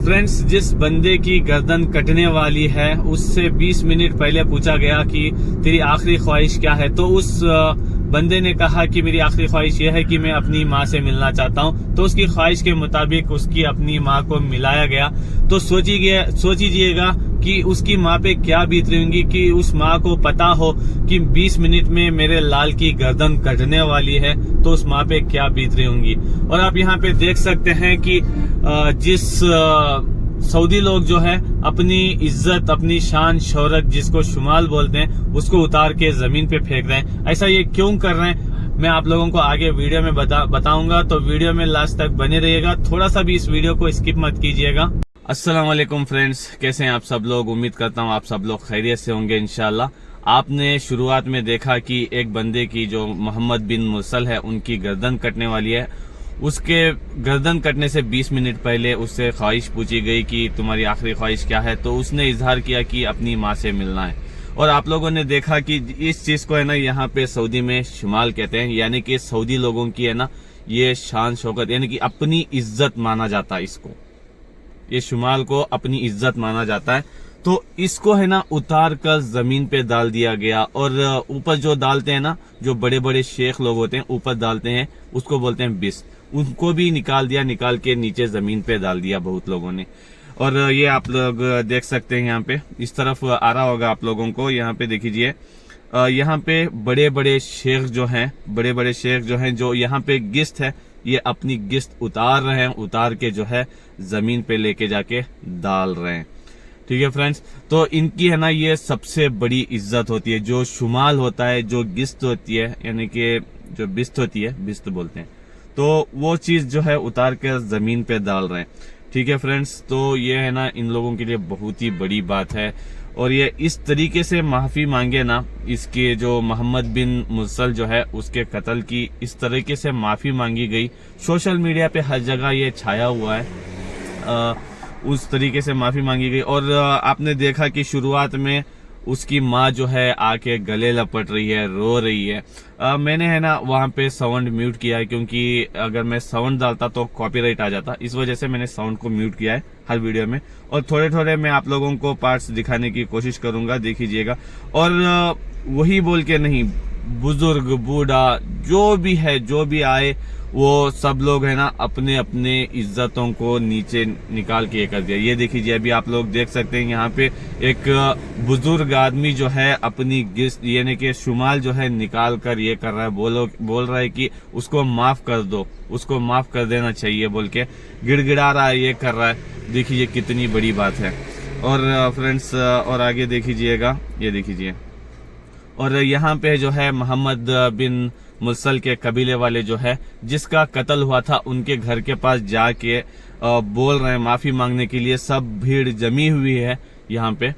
Friends, जिस बंदे की गर्दन कटने वाली है उससे 20 मिनट पहले पूछा गया कि तेरी आखिरी ख्वाहिश क्या है, तो उस बंदे ने कहा कि मेरी आखिरी ख्वाहिश यह है कि मैं अपनी माँ से मिलना चाहता हूँ। तो उसकी ख्वाहिश के मुताबिक उसकी अपनी माँ को मिलाया गया। तो सोचिएगा कि उसकी माँ पे क्या बीत रही होंगी कि उस माँ को पता हो कि 20 मिनट में मेरे लाल की गर्दन कटने वाली है, तो उस माँ पे क्या बीत रही होंगी। और आप यहाँ पे देख सकते हैं कि जिस सऊदी लोग जो है अपनी इज्जत, अपनी शान शौहरत जिसको शुमाल बोलते हैं, उसको उतार के जमीन पे फेंक रहे हैं। ऐसा ये क्यों कर रहे हैं मैं आप लोगों को आगे वीडियो में बताऊंगा, तो वीडियो में लास्ट तक बने रहिएगा। थोड़ा सा भी इस वीडियो को स्किप मत कीजिएगा। अस्सलाम वालेकुम फ्रेंड्स, कैसे हैं आप सब लोग। उम्मीद करता हूँ आप सब लोग खैरियत से होंगे इंशाल्लाह। आपने शुरुआत में देखा कि एक बंदे की जो मोहम्मद बिन मुरसल है उनकी गर्दन कटने वाली है। उसके गर्दन कटने से 20 मिनट पहले उससे ख्वाहिश पूछी गई कि तुम्हारी आखिरी ख्वाहिश क्या है, तो उसने इजहार किया कि अपनी माँ से मिलना है। और आप लोगों ने देखा कि इस चीज को है ना यहाँ पे सऊदी में शुमाल कहते हैं, यानी कि सऊदी लोगों की है ना ये शान शौकत, यानी कि अपनी इज्जत माना जाता है। इसको ये शुमाल को अपनी इज्जत माना जाता है। तो इसको है ना उतार कर जमीन पे डाल दिया गया। और ऊपर जो डालते हैं ना, जो बड़े बड़े शेख लोग होते हैं ऊपर डालते हैं, उसको बोलते हैं बिस, उनको भी निकाल दिया, निकाल के नीचे जमीन पे डाल दिया बहुत लोगों ने। और ये आप लोग देख सकते हैं यहाँ पे, इस तरफ आ रहा होगा आप लोगों को, यहाँ पे देखिए यहाँ पे बड़े बड़े शेख जो हैं, जो यहाँ पे गिस्त है, ये अपनी गिस्त उतार रहे हैं, उतार के जो है जमीन पे लेके जाके डाल रहे हैं। ठीक है फ्रेंड्स, तो इनकी है ना ये सबसे बड़ी इज्जत होती है। जो शुमाल होता है, जो गिस्त होती है, यानी कि जो बिस्त होती है, बिस्त बोलते हैं, तो वो चीज जो है उतार कर जमीन पे डाल रहे हैं। ठीक है फ्रेंड्स, तो ये है ना इन लोगों के लिए बहुत ही बड़ी बात है। और ये इस तरीके से माफी मांगे ना, इसके जो मोहम्मद बिन मुरसल जो है उसके कत्ल की इस तरीके से माफी मांगी गई। सोशल मीडिया पे हर जगह ये छाया हुआ है। उस तरीके से माफी मांगी गई। और आपने देखा कि शुरुआत में उसकी माँ जो है आके गले लपट रही है, रो रही है। मैंने है ना वहाँ पे साउंड म्यूट किया है, क्योंकि अगर मैं साउंड डालता तो कॉपीराइट आ जाता। इस वजह से मैंने साउंड को म्यूट किया है हर वीडियो में। और थोड़े थोड़े मैं आप लोगों को पार्ट्स दिखाने की कोशिश करूंगा, देखिएगा। और वही बोल के नहीं, बुजुर्ग, बूढ़ा, जो भी है, जो भी आए, वो सब लोग है ना अपने अपने इज्जतों को नीचे निकाल के कर दिया। ये देखिए, अभी आप लोग देख सकते हैं यहाँ पे एक बुजुर्ग आदमी जो है अपनी गिस्त, यानी कि शुमाल जो है निकाल कर ये कर रहा है, बोल रहा है कि उसको माफ कर दो, उसको माफ कर देना चाहिए बोल के गिड़गिड़ा रहा है, ये कर रहा है। देखिए कितनी बड़ी बात है। और फ्रेंड्स, और आगे देखिएगा, ये देखिए। और यहाँ पे जो है मोहम्मद बिन मुरसल के कबीले वाले जो है जिसका कत्ल हुआ था, उनके घर के पास जाके बोल रहे हैं माफी मांगने के लिए। सब भीड़ जमी हुई है यहाँ पे।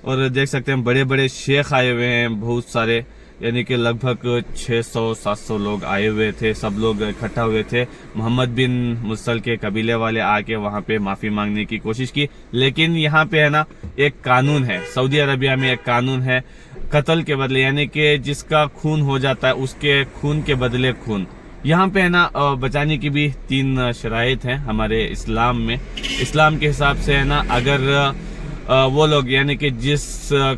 और देख सकते हैं बड़े बड़े शेख आए हुए हैं, बहुत सारे, यानी कि लगभग 600-700 लोग आए हुए थे। सब लोग इकट्ठा हुए थे। मोहम्मद बिन मुरसल के कबीले वाले आके वहां पे माफी मांगने की कोशिश की। लेकिन यहाँ पे है ना एक कानून है, सऊदी अरबिया में एक कानून है, कत्ल के बदले, यानी कि जिसका खून हो जाता है उसके खून के बदले खून। यहाँ पे है ना बचाने की भी 3 शराइत हैं हमारे इस्लाम में। इस्लाम के हिसाब से है ना, अगर वो लोग, यानी कि जिस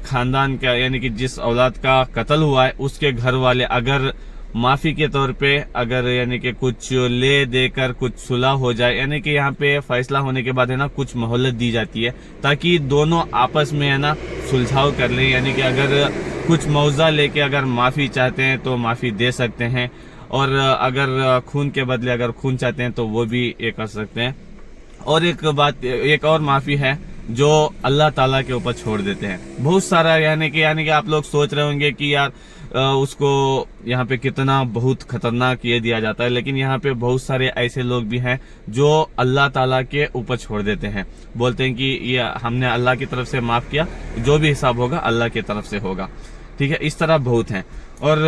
खानदान का, यानी कि जिस औलाद का कत्ल हुआ है, उसके घर वाले अगर माफी के तौर पे, अगर यानी कि कुछ ले देकर कुछ सुलह हो जाए, यानी कि यहाँ पे फैसला होने के बाद है ना कुछ मोहलत दी जाती है, ताकि दोनों आपस में है ना सुलझाव कर लें। यानी कि अगर कुछ मुआवजा लेके अगर माफी चाहते हैं तो माफी दे सकते हैं, और अगर खून के बदले अगर खून चाहते हैं तो वो भी ये कर सकते हैं। और एक और माफी है जो अल्लाह ताला के ऊपर छोड़ देते हैं। बहुत सारा, यानी कि आप लोग सोच रहे होंगे कि यार उसको यहाँ पे कितना बहुत खतरनाक ये दिया जाता है, लेकिन यहाँ पे बहुत सारे ऐसे लोग भी हैं जो अल्लाह ताला के ऊपर छोड़ देते हैं। बोलते हैं कि ये हमने अल्लाह की तरफ से माफ किया, जो भी हिसाब होगा अल्लाह की तरफ से होगा। ठीक है, इस तरह बहुत हैं। और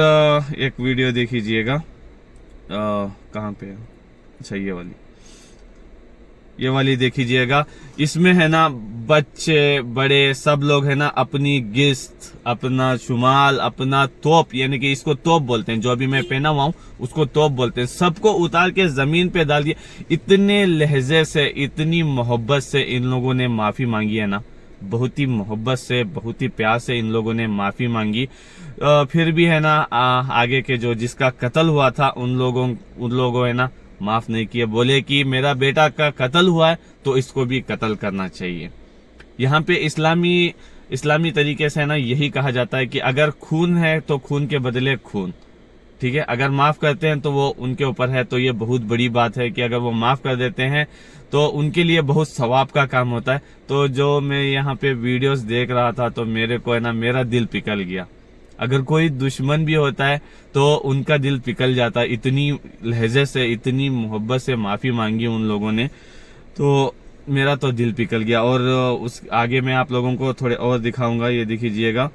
एक वीडियो देखिएगा, कहाँ पे है, अच्छा ये वाली। ये वाली देखिएगा, इसमें है ना बच्चे बड़े सब लोग है ना अपनी गिस्त, अपना शुमाल, अपना तोप, यानी कि इसको तोप बोलते हैं, जो अभी मैं पहना हुआ हूँ उसको तोप बोलते हैं, सबको उतार के जमीन पे डाल दिया। इतने लहजे से, इतनी मोहब्बत से इन लोगों ने माफी मांगी है ना, बहुत ही मोहब्बत से, बहुत ही प्यार से इन लोगों ने माफी मांगी। फिर भी है ना आगे के जो जिसका कत्ल हुआ था उन लोगों है ना माफ नहीं किए, बोले कि मेरा बेटा का कत्ल हुआ है तो इसको भी कत्ल करना चाहिए। यहाँ पे इस्लामी तरीके से है ना यही कहा जाता है कि अगर खून है तो खून के बदले खून, ठीक है। अगर माफ करते हैं तो वो उनके ऊपर है, तो ये बहुत बड़ी बात है कि अगर वो माफ कर देते हैं तो उनके लिए बहुत सवाब का काम होता है। तो जो मैं यहाँ पे वीडियोस देख रहा था तो मेरे को है ना मेरा दिल पिघल गया। अगर कोई दुश्मन भी होता है तो उनका दिल पिघल जाता है, इतनी लहजे से, इतनी मोहब्बत से माफी मांगी उन लोगों ने, तो मेरा तो दिल पिघल गया। और उस आगे मैं आप लोगों को थोड़े और दिखाऊंगा, ये देखिएगा।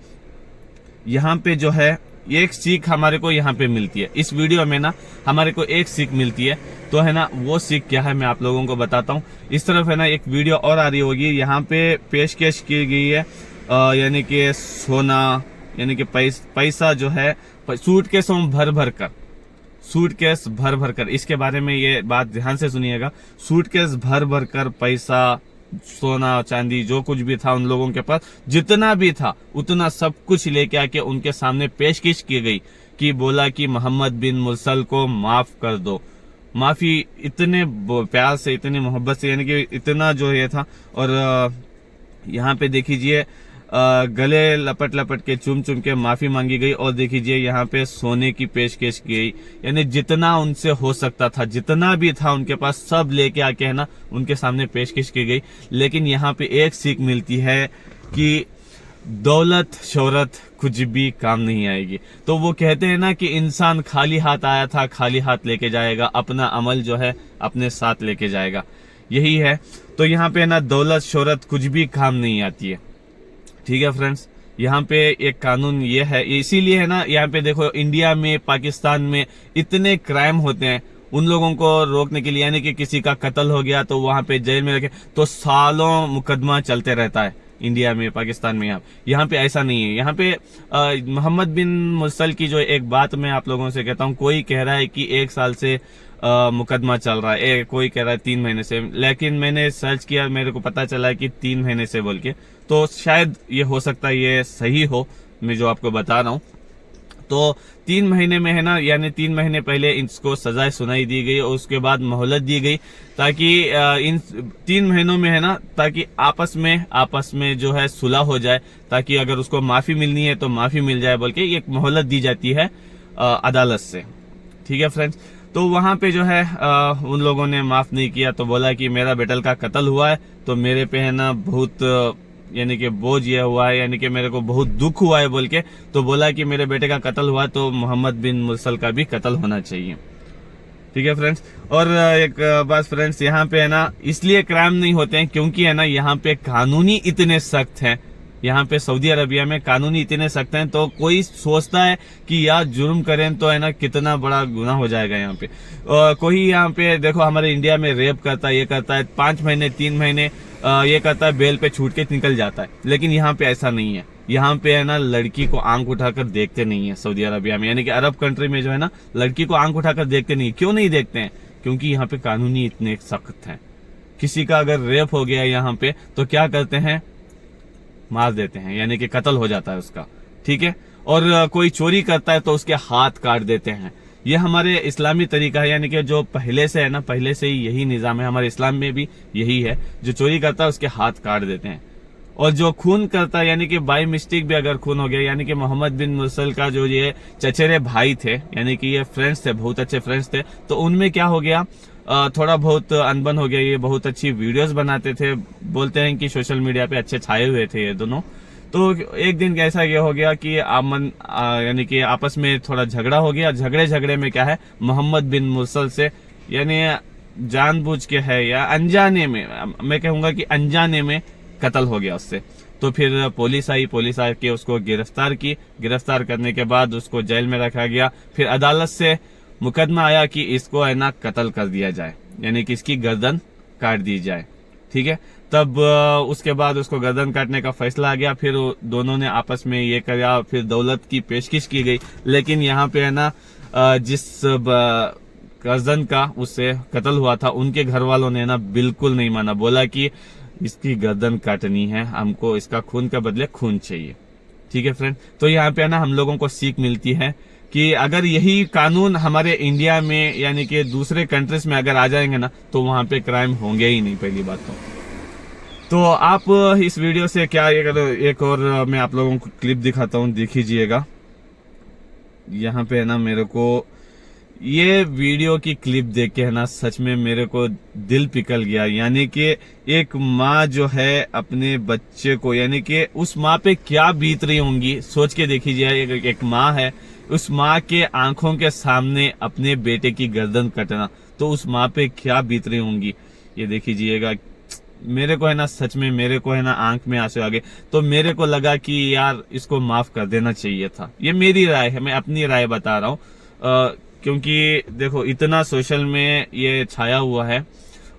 यहाँ पे जो है एक सीख हमारे को यहाँ पे मिलती है, इस वीडियो में ना हमारे को एक सीख मिलती है, तो है ना वो सीख क्या है मैं आप लोगों को बताता हूँ। इस तरफ है ना एक वीडियो और आ रही होगी, यहाँ पे पेशकश की गई है यानी कि सोना, यानी कि पैसा जो है सूटकेसों सूटकेस भर भर कर, इसके बारे में ये बात ध्यान से सुनिएगा। सूटकेस भर भर कर पैसा, सोना चांदी जो कुछ भी था उन लोगों के पास, जितना भी था उतना सब कुछ लेके आके उनके सामने पेशकश की गई कि बोला कि मोहम्मद बिन मुरसल को माफ कर दो। माफी इतने प्यार से, इतनी मोहब्बत से, यानी कि इतना जो ये था। और यहाँ पे देखिए गले लपट लपट के, चुम चुम के माफी मांगी गई। और देखिए यहाँ पे सोने की पेशकश की गई, यानी जितना उनसे हो सकता था, जितना भी था उनके पास, सब लेके आके है ना उनके सामने पेशकश की गई। लेकिन यहाँ पे एक सीख मिलती है कि दौलत शोहरत कुछ भी काम नहीं आएगी। तो वो कहते हैं ना कि इंसान खाली हाथ आया था खाली हाथ लेके जाएगा, अपना अमल जो है अपने साथ लेके जाएगा, यही है। तो यहाँ पे ना दौलत शोहरत कुछ भी काम नहीं आती है, ठीक है फ्रेंड्स। यहाँ पे एक कानून ये है, इसीलिए है ना यहाँ पे देखो इंडिया में, पाकिस्तान में इतने क्राइम होते हैं, उन लोगों को रोकने के लिए, यानी कि किसी का कत्ल हो गया तो वहां पे जेल में रखे तो सालों मुकदमा चलते रहता है इंडिया में, पाकिस्तान में। यहाँ पे ऐसा नहीं है। यहाँ पे मोहम्मद बिन मुरसल की जो एक बात मैं आप लोगों से कहता हूँ, कोई कह रहा है कि 1 साल से मुकदमा चल रहा है, कोई कह रहा है 3 महीने से, लेकिन मैंने सर्च किया, मेरे को पता चला कि 3 महीने से बोल के, तो शायद ये हो सकता है ये सही हो, मैं जो आपको बता रहा हूँ। तो 3 महीने में है ना, यानी 3 महीने पहले इसको सजाएं सुनाई दी गई और उसके बाद मोहलत दी गई, ताकि इन 3 महीनों में है ना, ताकि आपस में जो है सुलह हो जाए, ताकि अगर उसको माफी मिलनी है तो माफी मिल जाए बोल के एक मोहलत दी जाती है अदालत से, ठीक है फ्रेंड्स। तो वहां पे जो है उन लोगों ने माफ नहीं किया, तो बोला कि मेरा बेटल का कत्ल हुआ है तो मेरे पे है ना बहुत यानी कि बोझ ये हुआ है, यानी कि मेरे को बहुत दुख हुआ है बोल के, तो बोला कि मेरे बेटे का कत्ल हुआ तो मोहम्मद बिन मुरसल का भी कत्ल होना चाहिए, ठीक है फ्रेंड्स। और एक बात फ्रेंड्स, यहाँ पे है ना इसलिए क्राइम नहीं होते हैं क्योंकि है ना यहाँ पे कानूनी इतने सख्त हैं, यहाँ पे सऊदी अरबिया में कानूनी इतने सख्त हैं, तो कोई सोचता है कि यार जुर्म करें तो है ना कितना बड़ा गुनाह हो जाएगा यहाँ पे। कोई यहाँ पे देखो हमारे इंडिया में रेप करता है, ये करता है, 5 महीने 3 महीने ये करता है, बेल पे छूट के निकल जाता है। लेकिन यहाँ पे ऐसा नहीं है, यहाँ पे है ना लड़की को आंख उठाकर देखते नहीं है सऊदी अरबिया में, यानी कि अरब कंट्री में जो है ना लड़की को आंख उठाकर देखते नहीं। क्यों नहीं देखते हैं? क्योंकि यहाँ पे कानूनी इतने सख्त हैं। किसी का अगर रेप हो गया यहाँ पे तो क्या करते हैं, मार देते हैं, यानी कि कत्ल हो जाता है उसका, ठीक है। और कोई चोरी करता है तो उसके हाथ काट देते हैं। ये हमारे इस्लामी तरीका है, यानी कि जो पहले से है ना, पहले से ही यही निजाम है, हमारे इस्लाम में भी यही है। जो चोरी करता है उसके हाथ काट देते हैं। और जो खून करता है, यानी कि बाय मिस्टेक भी अगर खून हो गया, यानी कि मोहम्मद बिन मुरसल का जो ये चचेरे भाई थे, यानी कि ये फ्रेंड्स थे, बहुत अच्छे फ्रेंड्स थे, तो उनमें क्या हो गया, थोड़ा बहुत अनबन हो गया। ये बहुत अच्छी वीडियोस बनाते थे, बोलते हैं कि सोशल मीडिया पे अच्छे छाए हुए थे ये दोनों। तो एक दिन कैसा ये हो गया कि यानी कि आपस में थोड़ा झगड़ा हो गया। झगड़े में क्या है, मोहम्मद बिन मुरसल से यानी जानबूझ के है या अनजाने में, मैं कहूंगा कि अनजाने में कत्ल हो गया उससे। तो फिर पुलिस आके उसको गिरफ्तार करने के बाद उसको जेल में रखा गया। फिर अदालत से मुकदमा आया कि इसको है ना कत्ल कर दिया जाए, यानी कि इसकी गर्दन काट दी जाए, ठीक है। तब उसके बाद उसको गर्दन काटने का फैसला आ गया। फिर दोनों ने आपस में ये किया, फिर दौलत की पेशकश की गई। लेकिन यहाँ पे है ना जिस कजन का उससे कत्ल हुआ था, उनके घर वालों ने ना बिल्कुल नहीं माना, बोला कि इसकी गर्दन काटनी है, हमको इसका खून के बदले खून चाहिए, ठीक है फ्रेंड। तो यहाँ पे ना हम लोगों को सीख मिलती है कि अगर यही कानून हमारे इंडिया में यानी कि दूसरे कंट्रीज में अगर आ जाएंगे ना, तो वहां पे क्राइम होंगे ही नहीं, पहली बात तो आप इस वीडियो से क्या एक और मैं आप लोगों को क्लिप दिखाता हूँ, देखिएगा। यहाँ पे है ना मेरे को ये वीडियो की क्लिप देख के है ना सच में मेरे को दिल पिघल गया। यानी कि एक माँ जो है अपने बच्चे को, यानी कि उस माँ पे क्या बीत रही होंगी, सोच के देखिए। एक माँ है, उस माँ के आंखों के सामने अपने बेटे की गर्दन कटना, तो उस माँ पे क्या बीत रही होंगी, ये देखिएगा। मेरे को है ना सच में, मेरे को है ना आंख में आंसू आ गए। तो मेरे को लगा कि यार इसको माफ कर देना चाहिए था। ये मेरी राय है, मैं अपनी राय बता रहा हूँ, क्योंकि देखो इतना सोशल में ये छाया हुआ है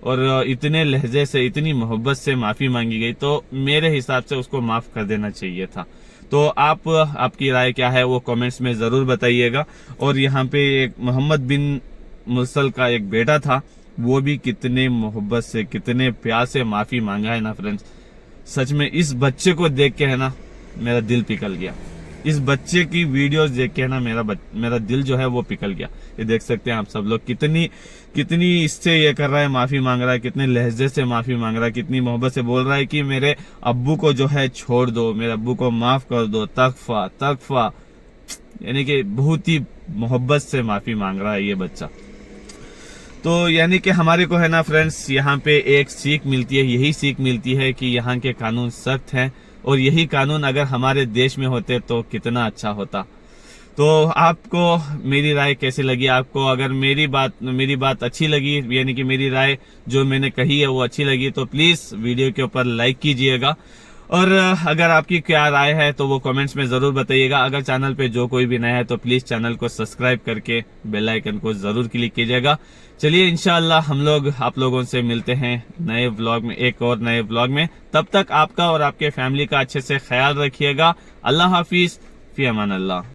और इतने लहजे से, इतनी मोहब्बत से माफी मांगी गई, तो मेरे हिसाब से उसको माफ कर देना चाहिए था। तो आपकी राय क्या है वो कमेंट्स में जरूर बताइएगा। और यहाँ पे एक मोहम्मद बिन मुसल का एक बेटा था, वो भी कितने मोहब्बत से, कितने प्यार से माफी मांगा है ना फ्रेंड्स। सच में इस बच्चे को देख के है ना मेरा दिल पिघल गया। इस बच्चे की वीडियोस देख के है ना मेरा दिल जो है वो पिघल गया। ये देख सकते हैं आप सब लोग, कितनी इससे ये कर रहा है, माफी मांग रहा है, कितने लहजे से माफी मांग रहा है, कितनी मोहब्बत से बोल रहा है कि मेरे अब्बू को जो है छोड़ दो, मेरे अब्बू को माफ कर दो, तकफा, यानी कि बहुत ही मोहब्बत से माफी मांग रहा है ये बच्चा। तो यानी कि हमारे को है ना फ्रेंड्स यहाँ पे एक सीख मिलती है, यही सीख मिलती है कि यहाँ के कानून सख्त हैं, और यही कानून अगर हमारे देश में होते तो कितना अच्छा होता। तो आपको मेरी राय कैसी लगी? आपको अगर मेरी बात अच्छी लगी, यानी कि मेरी राय जो मैंने कही है वो अच्छी लगी, तो प्लीज वीडियो के ऊपर लाइक कीजिएगा। और अगर आपकी क्या राय है तो वो कमेंट्स में जरूर बताइएगा। अगर चैनल पे जो कोई भी नया है तो प्लीज चैनल को सब्सक्राइब करके बेल आइकन को जरूर क्लिक कीजिएगा। चलिए इंशाल्लाह हम लोग आप लोगों से मिलते हैं नए व्लॉग में, एक और नए व्लॉग में। तब तक आपका और आपके फैमिली का अच्छे से ख्याल रखिएगा। अल्लाह हाफिज, फी अमान अल्लाह।